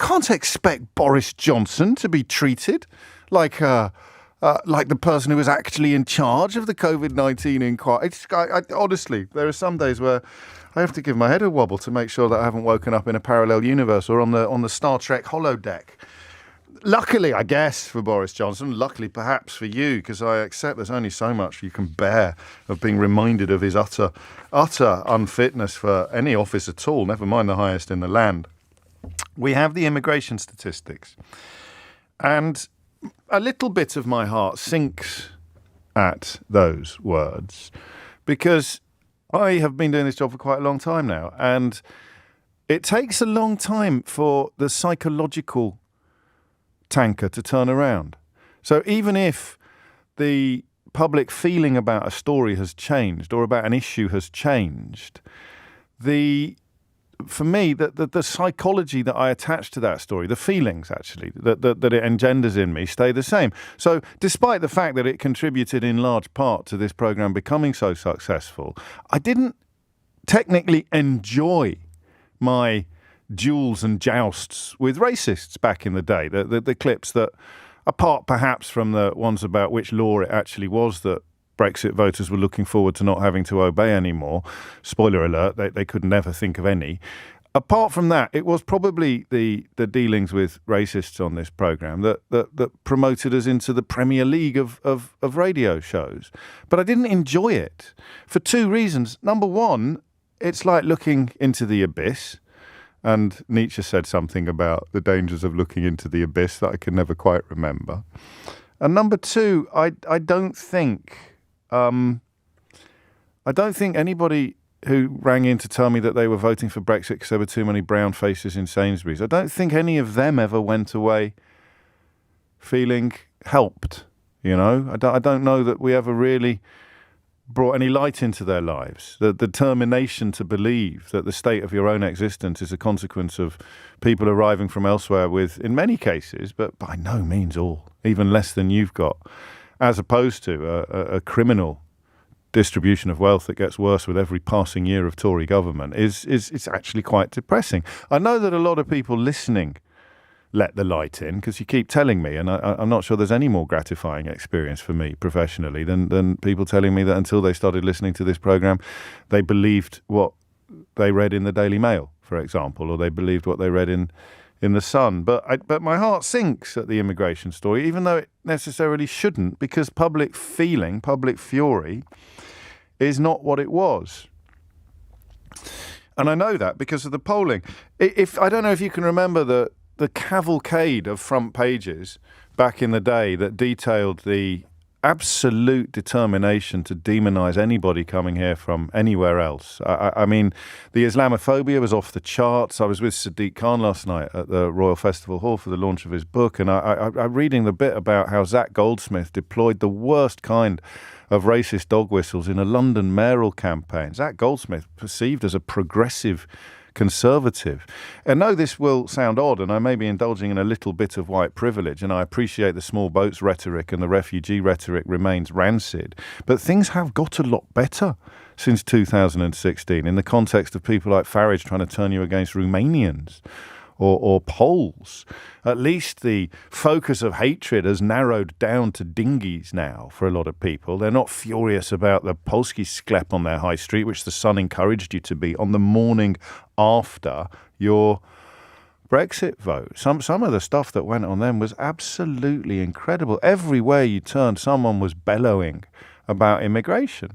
can't expect Boris Johnson to be treated like the person who was actually in charge of the COVID-19 inquiry. Honestly, there are some days where I have to give my head a wobble to make sure that I haven't woken up in a parallel universe or on the Star Trek holodeck. Luckily, I guess, for Boris Johnson, luckily perhaps for you, because I accept there's only so much you can bear of being reminded of his utter unfitness for any office at all, never mind the highest in the land. We have the immigration statistics. And a little bit of my heart sinks at those words because I have been doing this job for quite a long time now, and it takes a long time for the psychological tanker to turn around. So even if the public feeling about a story has changed or about an issue has changed, for me, the psychology that I attach to that story, the feelings actually that it engenders in me stay the same. So despite the fact that it contributed in large part to this program becoming so successful, I didn't technically enjoy my duels and jousts with racists back in the day. The clips that, apart perhaps from the ones about which law it actually was that Brexit voters were looking forward to not having to obey anymore. Spoiler alert, they could never think of any. Apart from that, it was probably the dealings with racists on this programme that promoted us into the Premier League of radio shows. But I didn't enjoy it for two reasons. Number one, it's like looking into the abyss. And Nietzsche said something about the dangers of looking into the abyss that I can never quite remember. And number two, I don't think anybody who rang in to tell me that they were voting for Brexit because there were too many brown faces in Sainsbury's, I don't think any of them ever went away feeling helped, you know? I don't know that we ever really brought any light into their lives. The determination to believe that the state of your own existence is a consequence of people arriving from elsewhere with, in many cases, but by no means all, even less than you've got, as opposed to a criminal distribution of wealth that gets worse with every passing year of Tory government is actually quite depressing. I know that a lot of people listening let the light in because you keep telling me, and I'm not sure there's any more gratifying experience for me professionally than people telling me that until they started listening to this programme, they believed what they read in the Daily Mail, for example, or they believed what they read in The Sun. But my heart sinks at the immigration story, even though it necessarily shouldn't, because public feeling, public fury, is not what it was. And I know that because of the polling. I don't know if you can remember the cavalcade of front pages back in the day that detailed the absolute determination to demonise anybody coming here from anywhere else. I mean, the Islamophobia was off the charts. I was with Sadiq Khan last night at the Royal Festival Hall for the launch of his book, and I'm reading the bit about how Zach Goldsmith deployed the worst kind of racist dog whistles in a London mayoral campaign. Zach Goldsmith, perceived as a progressive conservative. And no, this will sound odd, and I may be indulging in a little bit of white privilege, and I appreciate the small boats rhetoric and the refugee rhetoric remains rancid, but things have got a lot better since 2016 in the context of people like Farage trying to turn you against Romanians or Poles. At least the focus of hatred has narrowed down to dinghies now for a lot of people. They're not furious about the Polski sklep on their high street, which the Sun encouraged you to be on the morning after your Brexit vote. Some of the stuff that went on then was absolutely incredible. Everywhere you turned, someone was bellowing about immigration.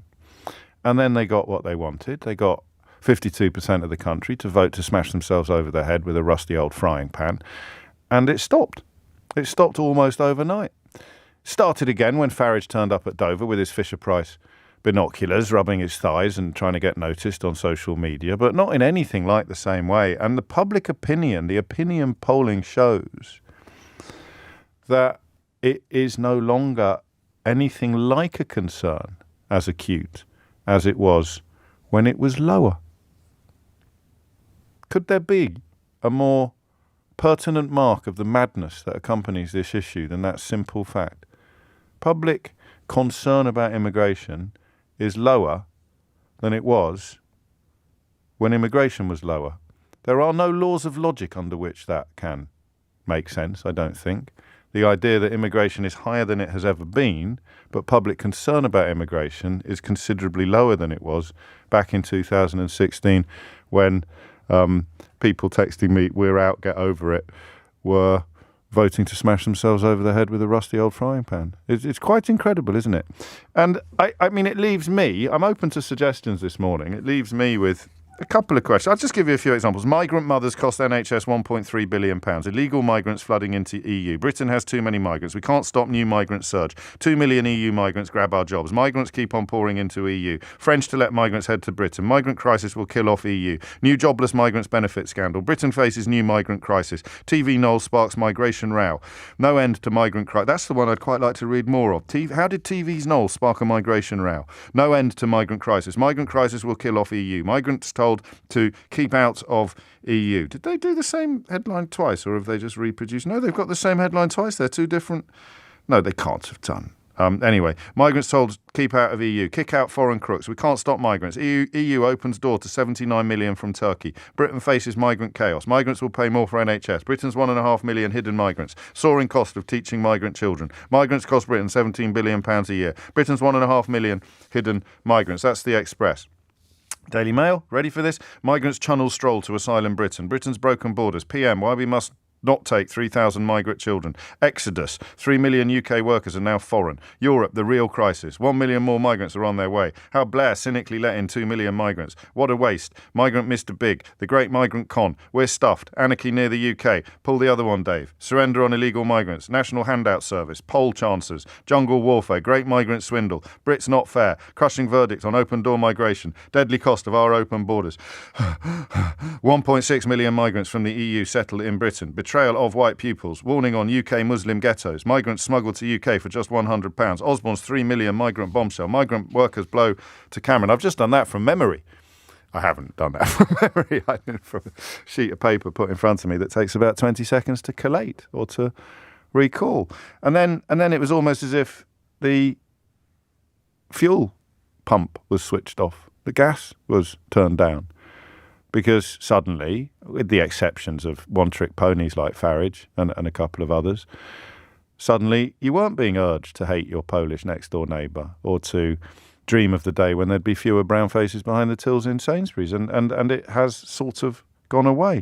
And then they got what they wanted. They got 52% of the country to vote to smash themselves over the head with a rusty old frying pan. And it stopped. It stopped almost overnight. Started again when Farage turned up at Dover with his Fisher-Price binoculars, rubbing his thighs and trying to get noticed on social media, but not in anything like the same way. And the public opinion, the opinion polling shows that it is no longer anything like a concern as acute as it was when it was lower. Could there be a more pertinent mark of the madness that accompanies this issue than that simple fact? Public concern about immigration is lower than it was when immigration was lower. There are no laws of logic under which that can make sense, I don't think. The idea that immigration is higher than it has ever been, but public concern about immigration is considerably lower than it was back in 2016 when people texting me, "We're out, get over it," were voting to smash themselves over the head with a rusty old frying pan. It's quite incredible, isn't it? And I mean, it leaves me, I'm open to suggestions this morning, it leaves me with a couple of questions. I'll just give you a few examples. Migrant mothers cost NHS £1.3 billion. Illegal migrants flooding into EU. Britain has too many migrants. We can't stop new migrant surge. 2 million EU migrants grab our jobs. Migrants keep on pouring into EU. French to let migrants head to Britain. Migrant crisis will kill off EU. New jobless migrants benefit scandal. Britain faces new migrant crisis. TV Knoll sparks migration row. No end to migrant crisis. That's the one I'd quite like to read more of. How did TV's Knoll spark a migration row? No end to migrant crisis. Migrant crisis will kill off EU. Migrants told to keep out of EU. Did they do the same headline twice, or have they just reproduced? No, they've got the same headline twice. They're two different. No, they can't have done. Anyway, migrants told keep out of EU. Kick out foreign crooks. We can't stop migrants. EU opens door to 79 million from Turkey. Britain faces migrant chaos. Migrants will pay more for NHS. Britain's 1.5 million hidden migrants. Soaring cost of teaching migrant children. Migrants cost Britain £17 billion a year. Britain's 1.5 million hidden migrants. That's the Express. Daily Mail, ready for this? Migrants channel stroll to asylum Britain. Britain's broken borders. PM, why we must not take 3,000 migrant children. Exodus, 3 million UK workers are now foreign. Europe, the real crisis. 1 million more migrants are on their way. How Blair cynically let in 2 million migrants. What a waste. Migrant Mr. Big. The great migrant con. We're stuffed. Anarchy near the UK. Pull the other one, Dave. Surrender on illegal migrants. National handout service. Poll chancers. Jungle warfare. Great migrant swindle. Brits not fair. Crushing verdict on open door migration. Deadly cost of our open borders. 1.6 million migrants from the EU settled in Britain. Betrayal of white pupils. Warning on UK Muslim ghettos. Migrants smuggled to UK for just £100. Osborne's 3 million migrant bombshell. Migrant workers blow to Cameron. I've just done that from memory. I haven't done that from memory. I did it from a sheet of paper put in front of me that takes about 20 seconds to collate or to recall. And then it was almost as if the fuel pump was switched off. The gas was turned down. Because suddenly, with the exceptions of one-trick ponies like Farage and a couple of others, suddenly you weren't being urged to hate your Polish next-door neighbour or to dream of the day when there'd be fewer brown faces behind the tills in Sainsbury's. And it has sort of gone away.